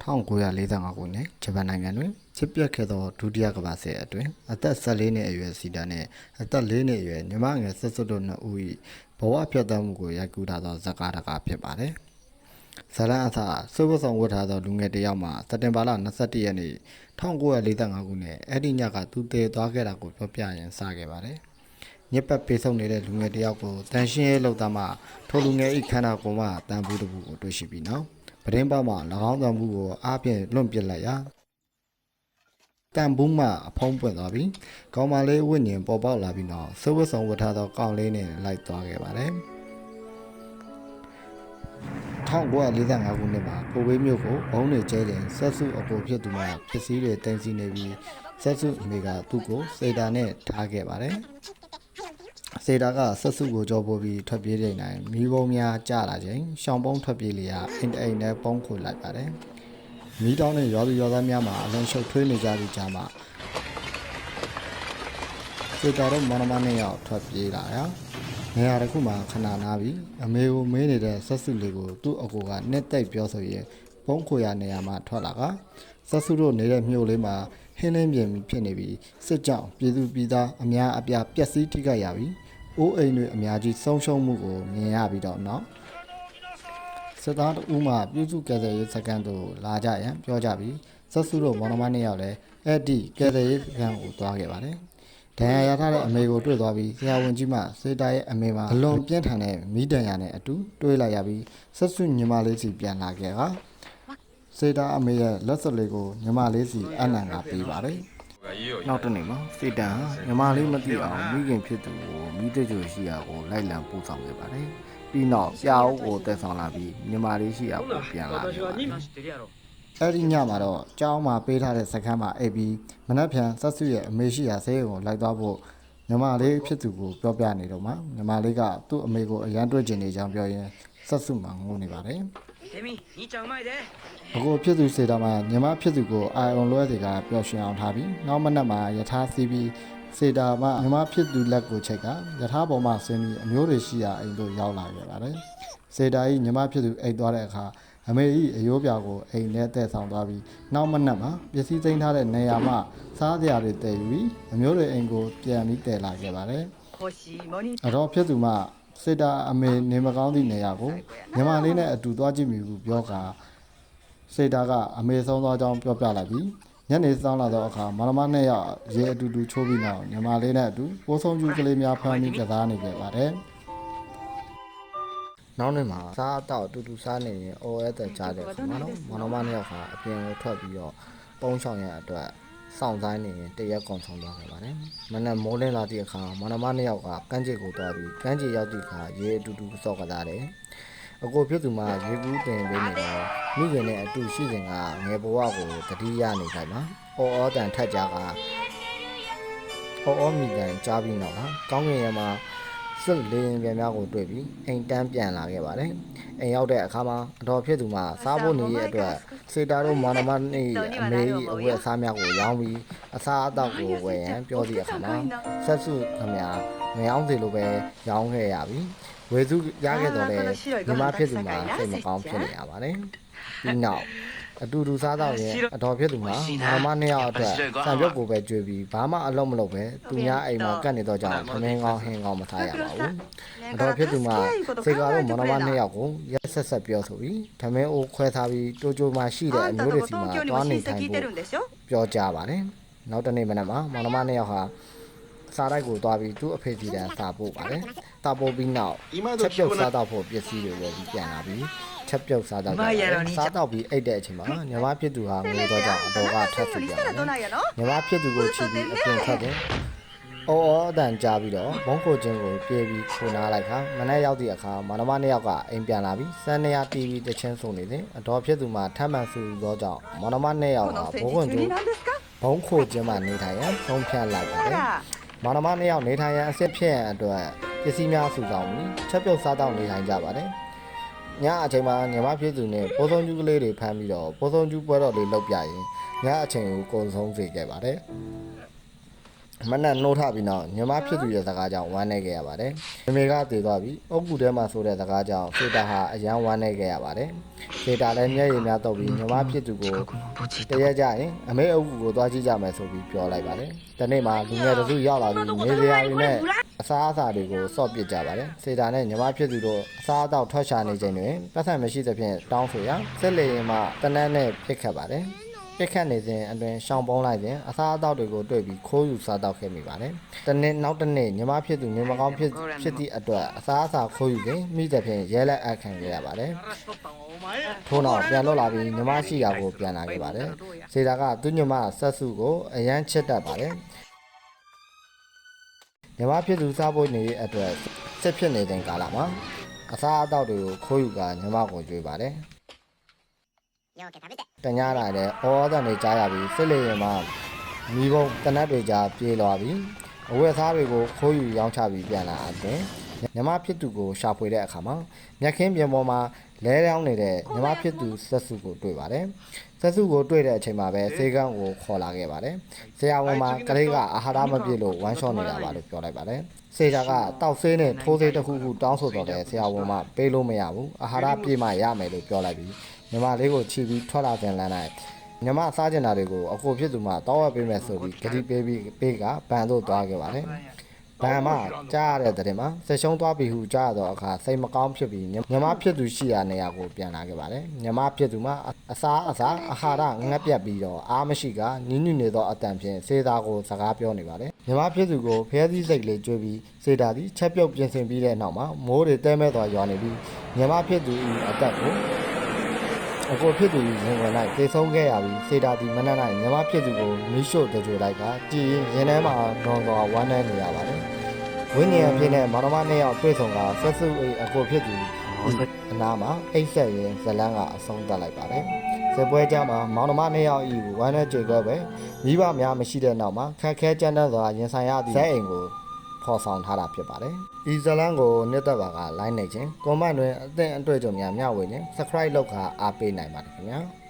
1945 ခုနှစ်ဂျပန်နိုင်ငံတွင်ဖြစ်ပျက်ခဲ့သောဒုတိယကမ္ဘာစစ်အတွင်းအသက်14နှစ်အရွယ်စီတာနှင့်အသက်4နှစ်အရွယ်ညီမငယ်ဆက်စွတ်တို့နှစ်ဦး၏ဘဝဖြတ်သန်းမှုကိုရိုက်ကူးထားသောဇာတ်ကားတစ်ကားဖြစ်ပါသည်။ဇလန်အစစုပ်ဆောင်ဝတ်ထားသောလူငယ်တစ်ယောက်မှစက်တင်ဘာလ21ရက်နေ့1945ခုနှစ်အဲ့ဒီညကသူတည်သွားခဲ့တာကိုပြောပြရန်စခဲ့ပါတယ်။ညစ်ပတ်ပေးဆုံးနေတဲ့လူငယ်တစ်ယောက်ကိုတန်ရှင်းရေးလုပ်သားမှထိုလူငယ်၏ခန္ဓာကိုယ်မှတန်ဖိုးတစ်ခုကိုတွေ့ရှိပြီးနောက်ပရင်းပေါမှ၎င်းတန်ဖိုးကိုအားဖြင့်လွန့်ပစ်လိုက်ရာတန်ဖိုးမှအဖုံးပွင့်သွားပြီးကောင်မလေးဝိညာဉ်ပေါ်ပေါက်လာပြီးနောက်စုပ်ဝတ်ဆောင်ဝတ်ထားသောကောင်လေးနဲ့လိုက်သွားခဲ့ပါတယ်။1945ခုနှစ်မှာပိုဝေးမြို့ကိုဘုံတွေကျဲတဲ့ဆက်စုအကိုဖြစ်သူမှဖြစ်စည်းတွေတင်စီနေပြီးဆက်စုအမေကသူ့ကိုစေတာနဲ့ထားခဲ့ပါတယ်။စေတာကဆက်စုကိုကြောပိုးပြီးထွက်ပြေးတဲ့နိုင်မိဘုံများကြလာချိန်ရှောင်းပုံးထွက်ပြေးလျာအင်တအိမ်နဲ့ပုံးခိုလိုက်ပါတယ်။မိတောင်းနဲ့ရွာသူရွာသားများမှာအလုံးရှုပ်ထွေးနေကြသည့်ကြားမှာစေတာတို့မနမနဲ့ရောက်ထွက်ပြေးလာရာနေရာတစ်ခုမှာခဏနားပြီးအမေကိုမေးနေတဲ့ဆက်စုလေးကိုသူ့အကိုကနှစ်သိပ်ပြောဆိုရင်ပုံးခိုရနေရာမှာထွက်လာကဆက်စုတို့နေတဲ့မြို့လေးမှာဟင်းလင်းပြင်ဖြစ်နေပြီးစစ်ကြောင်းပြည်သူပြည်သားအများအပြားပျက်စီးထိခိုက်ရပြီးအိုးအိမ်တွေအများကြီးဆုံးရှုံးမှုကိုမြင်ရပြီးတော့နောက်စစ်သားတို့မှပြုစုကယ်ဆယ်ရေးစခန်းသို့လာကြရန်ပြောကြပြီးဆက်စုတို့မောင်နှမနှစ်ယောက်လည်းအဲ့ဒီကယ်ဆယ်ရေးစခန်းကိုသွားခဲ့ပါတယ်။ဒဏ်ရာရထားတဲ့အမေကိုတွေ့သွားပြီးဆရာဝန်ကြီးမှစေတာရဲ့အမေမှာအလွန်ပြင်းထန်တဲ့မိဒဏ်ရာနဲ့အတူတွေးလိုက်ရပြီးဆက်စုညီမလေးစီပြန်လာခဲ့ကစေတာအမေရဲ့လက်စွပ်လေးကိုညီမလေးစီအနံ့ကပေးပါတယ်။နောက်တနေ့မှာစေတန်ဟာညီမလေးမသိအောင်မိခင်ဖြစ်သူကိုမိတကြိုရှိရာကိုလိုက်လံပို့ဆောင်ခဲ့ပါတယ်။ပြီးနောက်ပြာအိုးကိုတက်ဆောင်လာပြီးညီမလေးရှိရာကိုပြန်လာခဲ့ပါတယ်။အဲ့ဒီညမှာတော့ကျောင်းမှာပေးထားတဲ့စခန်းမှာအိပ်ပြီးမနက်ဖြန်ဆက်စုရဲ့အမေရှိရာဆေးရုံကိုလိုက်သွားဖို့ညီမလေးဖြစ်သူကိုပြောပြနေတော့မှညီမလေးကသူ့အမေကိုအရန်တွေ့ကျင်နေကြောင်းပြောရင်ဆက်စုမှငိုနေပါတယ်။အခုဖြစ်သူစေတာမှာညီမဖြစ်သူကိုအာယုံလွှဲစီကပျော်ရွှင်အောင်ထားပြီးနောက်မနက်မှာယထာစီးပြီးစေတာမှညီမဖြစ်သူလက်ကိုချိတ်ကယထာပေါ်မှာဆင်းပြီးအမျိုးတွေရှိရာအိမ်တို့ရောက်လာခဲ့ပါတယ်။စေတာ၏ညီမဖြစ်သူအိတ်သွားတဲ့အခါအမေ၏အယိုးပြာကိုအိမ်ထဲတည့်ဆောင်သွားပြီးနောက်မနက်မှာပစ္စည်းသိမ်းထားတဲ့နေရာမှာစားစရာတွေတည်ယူပြီးအမျိုးတွေအိမ်ကိုပြန်ပြီးတည်လာခဲ့ပါတယ်။အတော့ဖြစ်သူမှစေတာအမေနေမကောင်းသည့်နေရာကိုညီမလေးနဲ့အတူသွားကြည့်မိဘူးပြောကာစေတာကအမေဆုံးသွားကြောင်းပြောပြလိုက်ပြီးညနေစောင်းလာသောအခါမမနဲ့ရောက်ရေအတူတူချိုးပြီးနောက်ညီမလေးနဲ့အတူပိုးဆုံးကျူးကလေးများဖမ်းပြီးကစားနေခဲ့ပါတယ်။နောက်နေ့မှာစားတော့တူတူစားနေရင်အော်ရဲတဲ့ကြားတဲ့ခါမှာတော့မနမနဲ့ရောက်ကအပြင်ကိုထွက်ပြီးတော့ပုံးဆောင်ရအတွက်စောင့်ဆိုင်နေရင်တရက်ကုန်ဆောင်သွားခဲ့ပါတယ်။မနက်မိုးလင်းလာသည့်အခါမနမနှစ်ယောက်ကကမ်းခြေကိုသွားပြီးကမ်းခြေရောက်သည့်အခါရေအတူတူစော့ကစားတယ်။အကိုဖြစ်သူမှရေကူးတင်ပေးနေတော့မိခင်နဲ့အတူရှိစဉ်ကငယ်ဘဝကိုတတိယနေတိုင်းမှာအော်တန်ထက်ကြကအော်မိတန်ကြားပြီးတော့ကောင်းကင်ရမှာစစ်လေရင်ပြန်များကိုတွေ့ပြီးအိမ်တန်းပြန်လာခဲ့ပါတယ်။အိမ်ရောက်တဲ့အခါမှာအတော်ဖြစ်သူမှစားဖို့နေရတဲ့အတွက်စေတာတို့မောင်နှမနဲ့အမေကြီးအဝတ်အစားများကိုရောင်းပြီးအစားအသောက်ကိုဝယ်ရန်ပြောသည့်အခါမှာဆက်စုခမများမရောင်းစီလိုပဲရောင်းခဲ့ရပြီးဝေစုရခဲ့တော့လေညီမဖြစ်သူမှာစိတ်မကောင်းဖြစ်နေရပါတယ်။ပြီးနောက်အတူတူစားတော့ရင်အတော်ဖြစ်သူမှာမမနှစ်ယောက်အတွက်ဆံပြုတ်ကိုပဲကြွေပြီးဘာမှအလုပ်မလုပ်ပဲသူများအိမ်မှာကတ်နေတော့ကြောင်သမင်းကောင်းဟင်းကောင်းမထားရပါဘူးအတော်ဖြစ်သူမှာစေကာတို့မနမနှစ်ယောက်ကိုရက်ဆက်ဆက်ပြောဆိုပြီးသမင်းအိုးခွဲထားပြီးတိုးကြိုမှာရှိတဲ့အမျိုးတွေစီမှာတွားနေထိုင်ဖို့ပြောကြပါတယ်နောက်တနေ့မနက်မှာမနမနှစ်ယောက်ဟာစားတိုက်ကိုတွားပြီးသူ့အဖေစီတန်းစာပို့ပါတယ်စာပို့ပြီးနောက်ချက်ပြုတ်စားတော့ဖို့ပစ္စည်းတွေဝယ်ပြီးပြန်လာပြီးချက်ပြုတ်စားတော့စားတော့ပြီးအိတ်တဲ့အချိန်မှာညီမဖြစ်သူဟာငိုတော့ကြောင့်အတော်ကထပ်ဆူပြန်တယ်ညီမဖြစ်သူကိုချီပြီးအပြင်ထွက်တယ်အော်အတန်ကြားပြီးတော့ဘုံကိုချင်းကိုပြေးပြီးခိုးနာလိုက်ခါမနေ့ရောက်သည့်အခါမနမနှစ်ယောက်ကအိမ်ပြန်လာပြီးစမ်းနေရတီးပြီးတချင်းဆုံနေတယ်အတော်ဖြစ်သူမှထပ်မံဆူသောကြောင့်မနမနှစ်ယောက်ကဘုံခွန်ကျိုးဘုံခိုချင်းမှနေထိုင်ရန်ဆုံးဖြတ်လိုက်ပါတယ်မနမနှစ်ယောက်နေထိုင်ရန်အစ်စ်ဖြစ်ရန်အတွက်ပစ္စည်းများစုဆောင်ပြီးချက်ပြုတ်စားတော့နေထိုင်ကြပါတယ်ညအချိန်မှာညီမဖြစ်သူနဲ့ပိုးဆုံးကျူးကလေးတွေဖမ်းပြီးတော့ပိုးဆုံးကျူးပွဲတော်လေးလုပ်ပြရင်ညအချိန်ကိုကုန်ဆုံးစေခဲ့ပါတယ် မနဲ့နှိုးထပြီးနောက်ညီမဖြစ်သူရဲ့စကားကြောင့်ဝမ်းနေခဲ့ရပါတယ်။မိမိကတည်သွားပြီးအုတ်ကူထဲမှာဆိုတဲ့စကားကြောင့်စေတာဟာအယံဝမ်းနေခဲ့ရပါတယ်။စေတာလည်းမျက်ရည်များတော့ပြီးညီမဖြစ်သူကိုတရက်ကြရင်အမေအုတ်ကူကိုသွားကြည့်ကြမယ်ဆိုပြီးပြောလိုက်ပါတယ်။ဒီနေ့မှာလူငယ်တစုရောက်လာပြီးနေစရာတွေနဲ့အစားအစာတွေကိုစော့ပစ်ကြပါတယ်။စေတာနဲ့ညီမဖြစ်သူတို့အစားအသောက်ထွက်ရှာနေချိန်တွင်ပတ်သက်မရှိသဖြင့်တောင်းဆိုရာဆက်လေရင်မှတနက်နဲ့ပြစ်ခတ်ပါတယ်။ပြစ်ခတ်နေစဉ်အတွင်ရှောင်းပုံးလိုက်စဉ်အစားအသောက်တွေကိုတွေ့ပြီးခိုးယူစားတော့ခဲ့မိပါတယ်။တနေ့နောက်တစ်နေ့ညီမဖြစ်သူညီမကောင်းဖြစ်သည့်အတွက်အစားအစာခိုးယူစဉ်မိသဖြင့်ရဲလက်အခန့်ခဲ့ရပါတယ်။ထို့နောက်ပြန်လွတ်လာပြီးညီမရှိရာကိုပြန်လာခဲ့ပါတယ်။စေတာကသူညီမဆက်စုကိုအရန်ချစ်တတ်ပါတယ်။ညီမဖြစ်သူစားဖို့နေအတွက်စစ်ဖြစ်နေတဲ့ကာလမှာအစားအသောက်တွေကိုခိုးယူကညီမကိုကြွေးပါတယ်။တညလာတဲ့ဩဩတန်တွေကြားရပြီးစစ်လေရင်မှာမိဘုံတနတ်တွေကြားပြေးလွာပြီးအဝတ်အစားတွေကိုခိုးယူရောင်းချပြီးပြန်လာတဲ့ညီမဖြစ်သူကိုရှာဖွေတဲ့အခါမှာမြက်ခင်းပြင်ပေါ်မှာလဲလောင်းနေတဲ့ညီမဖြစ်သူဆက်စုကိုတွေ့ပါတယ်။ဆက်စုကိုတွေ့တဲ့အချိန်မှာပဲစေကန်းကိုခေါ်လာခဲ့ပါတယ်။ဆရာဝန်မှာကလေးကအာဟာရမပြည့်လို့ဝမ်းလျှောနေတာပါလို့ပြောလိုက်ပါတယ်။စေတာကတောက်ဆေးနဲ့ထိုးဆေးတစ်ခုခုတောင်းဆိုတော့တယ်ဆရာဝန်မှပေးလို့မရဘူး။အာဟာရပြည့်မှရမယ်လို့ပြောလိုက်ပြီးညီမလေးကိုချီပြီးထွက်လာပြန်လန်းလိုက်ညီမစားကျင်တာတွေကိုအကိုဖြစ်သူမှတောင်းဝဲပေးမယ်ဆိုပြီးဂတိပေးကဘန်တို့သွားခဲ့ပါတယ်။ဘန်မှကြားရတဲ့တဲ့မှာဆက်ရှုံးသွားပြီဟုကြားရတော့အခါစိတ်မကောင်းဖြစ်ပြီးညီမဖြစ်သူရှိရာနေရာကိုပြန်လာခဲ့ပါတယ်။ညီမဖြစ်သူမှအစာအာဟာရငတ်ပြတ်ပြီးတော့အားမရှိကနင်းညွနေသောအတန်ဖြင့်စေတာကိုစကားပြောနေပါတယ်။ညီမဖြစ်သူကိုဖျဲသီးစိတ်လေးကျွေးပြီးစေတာသည်ချက်ပြုတ်ပြင်ဆင်ပြီးတဲ့နောက်မှာမိုးတွေတဲမဲ့သွားရွာနေပြီးညီမဖြစ်သူ၏အသက်ကိုအကိုဖြစ်သူရင်ဝင်လိုက်သေဆုံးခဲ့ရပြီးစေတာဒီမနက်၌ညီမဖြစ်သူကိုမီးရှို့တကြိုလိုက်ကကြည်ရင်ထဲမှာတော့ဝမ်းနည်းနေရပါတယ်။ဝိညာဉ်ဖြစ်တဲ့မောင်နှမနှစ်ယောက်တွေ့ဆုံကဆက်စုအကိုဖြစ်သူအနာမှာအိတ်ဆက်ရင်ဇလန်းကအဆုံးသတ်လိုက်ပါတယ်။ဇပွဲကြမှာမောင်နှမနှစ်ယောက်ဤဝမ်းနည်းကြွယ်ပဲမိဘများမရှိတဲ့နောက်မှာခက်ခဲကြမ်းတမ်းစွာရင်ဆိုင်ရသည့်ဇက်အိမ်ကိုဖော်ဆောင်ထားတာဖြစ်ပါတယ်။ဤဇလန်းကိုနှစ်သက်ပါက like နေခြင်း comment တွင်အသင့်အတွေ့အကြုံများမျှဝေခြင်း subscribe လုပ်ခါအားပေးနိုင်ပါတယ်ခင်ဗျာ။